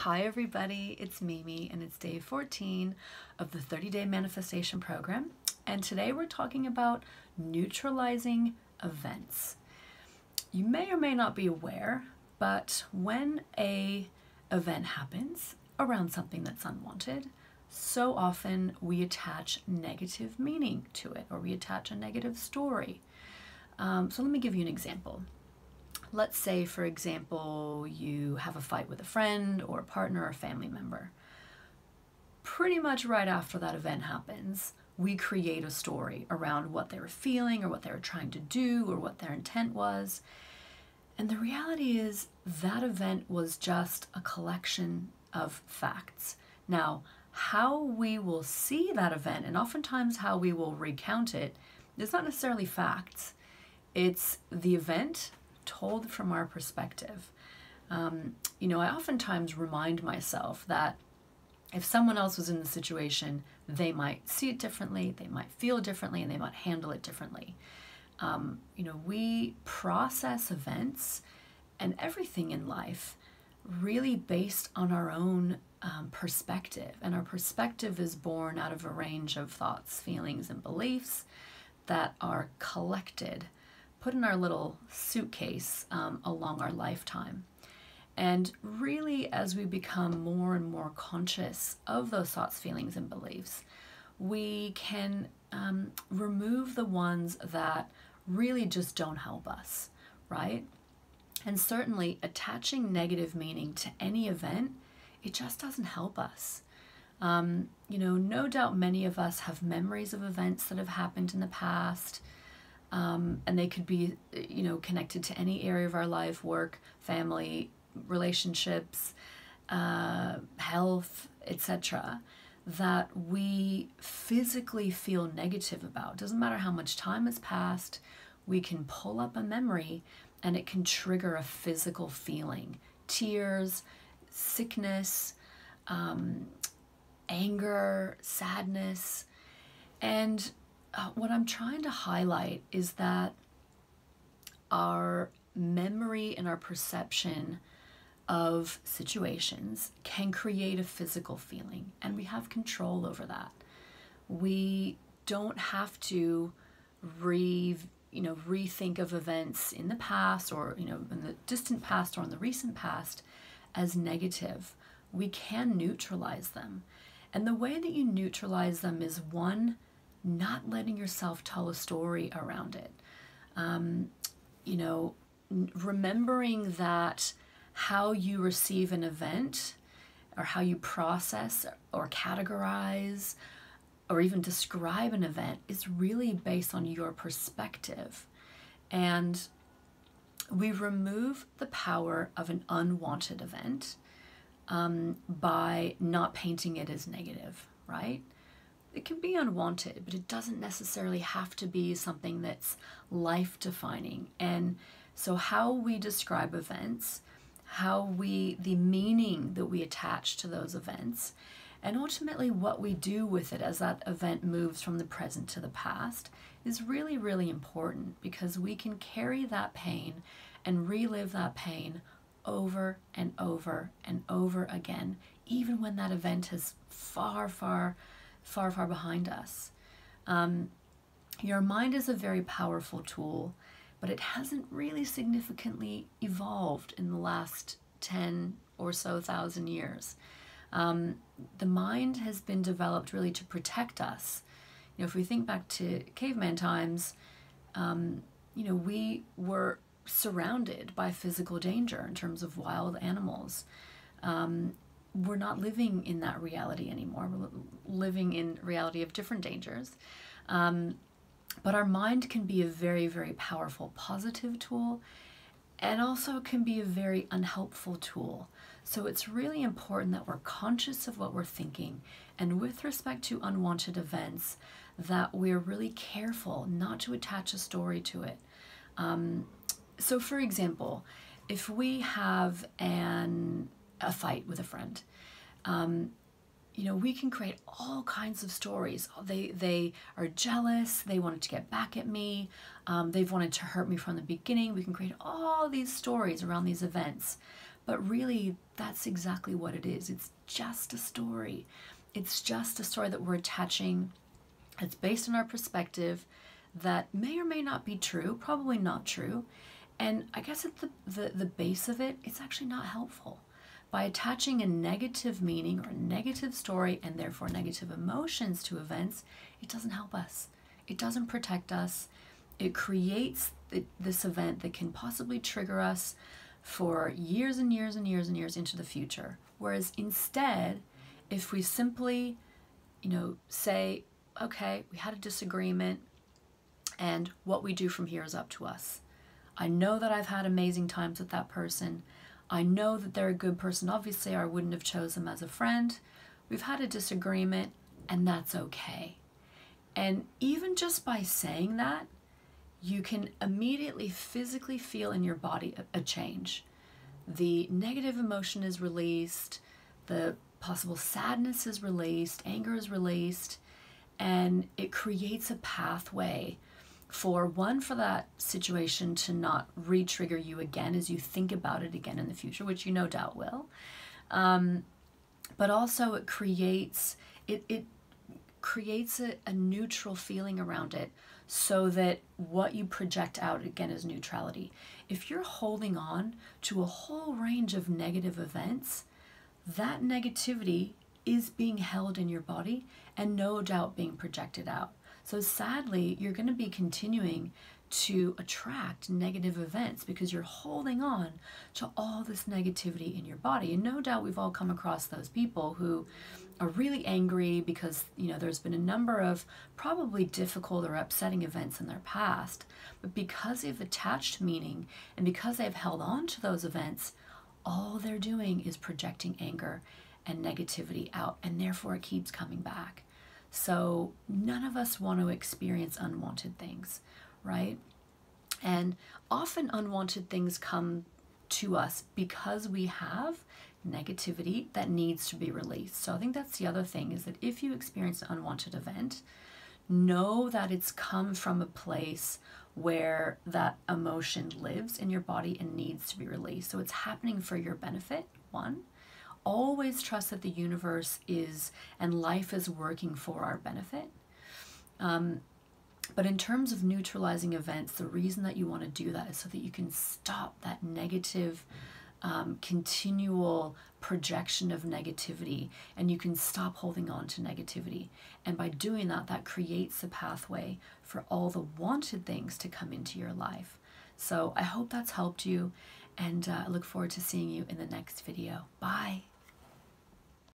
Hi everybody, it's Mimi and it's day 14 of the 30-day manifestation program, and today we're talking about neutralizing events. You may or may not be aware, but when a event happens around something that's unwanted, so often we attach negative meaning to it, or we attach a negative story. So let me give you an example. Let's say, for example, you have a fight with a friend or a partner or a family member. Pretty much right after that event happens, we create a story around what they were feeling or what they were trying to do or what their intent was. And the reality is that event was just a collection of facts. Now, how we will see that event and oftentimes how we will recount it is not necessarily facts. It's the event told from our perspective. I oftentimes remind myself that if someone else was in the situation, they might see it differently, they might feel differently, and they might handle it differently. We process events and everything in life really based on our own perspective. And our perspective is born out of a range of thoughts, feelings, and beliefs that are collected, put in our little suitcase along our lifetime. And really, as we become more and more conscious of those thoughts, feelings, and beliefs, we can remove the ones that really just don't help us, right? And certainly attaching negative meaning to any event, it just doesn't help us. No doubt many of us have memories of events that have happened in the past, and they could be, connected to any area of our life: work, family, relationships, health, etc., that we physically feel negative about. Doesn't matter how much time has passed, we can pull up a memory and it can trigger a physical feeling: tears, sickness, anger, sadness. And what I'm trying to highlight is that our memory and our perception of situations can create a physical feeling, and we have control over that. We don't have to rethink of events in the past, or in the distant past or in the recent past, as negative. We can neutralize them. And the way that you neutralize them is, one, not letting yourself tell a story around it. Remembering that how you receive an event, or how you process or categorize or even describe an event, is really based on your perspective. And we remove the power of an unwanted event by not painting it as negative, right? It can be unwanted, but it doesn't necessarily have to be something that's life-defining. And so how we describe events, the meaning that we attach to those events, and ultimately what we do with it as that event moves from the present to the past, is really, really important, because we can carry that pain and relive that pain over and over and over again, even when that event is far, far behind us. Your mind is a very powerful tool, but it hasn't really significantly evolved in the last 10 or so thousand years. The mind has been developed really to protect us. If we think back to caveman times, we were surrounded by physical danger in terms of wild animals. We're not living in that reality anymore. We're living in reality of different dangers. But our mind can be a very, very powerful positive tool, and also can be a very unhelpful tool. So it's really important that we're conscious of what we're thinking, and with respect to unwanted events, that we're really careful not to attach a story to it. So for example, if we have a fight with a friend, we can create all kinds of stories. They are jealous, they wanted to get back at me, they've wanted to hurt me from the beginning. We can create all these stories around these events. But really, that's exactly what it is. It's just a story. It's just a story that we're attaching. It's based on our perspective that may or may not be true, probably not true. And I guess at the base of it, it's actually not helpful. By attaching a negative meaning or a negative story and therefore negative emotions to events, it doesn't help us. It doesn't protect us. It creates this event that can possibly trigger us for years and years and years and years into the future. Whereas instead, if we simply, say, okay, we had a disagreement and what we do from here is up to us. I know that I've had amazing times with that person. I know that they're a good person. Obviously, I wouldn't have chosen them as a friend. We've had a disagreement, and that's okay. And even just by saying that, you can immediately physically feel in your body a change. The negative emotion is released, the possible sadness is released, anger is released, and it creates a pathway for that situation to not re-trigger you again as you think about it again in the future, which you no doubt will. But also it creates a neutral feeling around it, so that what you project out again is neutrality. If you're holding on to a whole range of negative events, that negativity is being held in your body and no doubt being projected out. So sadly, you're going to be continuing to attract negative events because you're holding on to all this negativity in your body. And no doubt we've all come across those people who are really angry because, there's been a number of probably difficult or upsetting events in their past. But because they've attached meaning and because they've held on to those events, all they're doing is projecting anger and negativity out, and therefore it keeps coming back. So none of us want to experience unwanted things, right? And often unwanted things come to us because we have negativity that needs to be released. So I think that's the other thing, is that if you experience an unwanted event, know that it's come from a place where that emotion lives in your body and needs to be released. So it's happening for your benefit, one. Always trust that the universe is and life is working for our benefit. But in terms of neutralizing events, the reason that you want to do that is so that you can stop that negative, continual projection of negativity, and you can stop holding on to negativity. And by doing that, that creates a pathway for all the wanted things to come into your life. So I hope that's helped you, and I look forward to seeing you in the next video. Bye.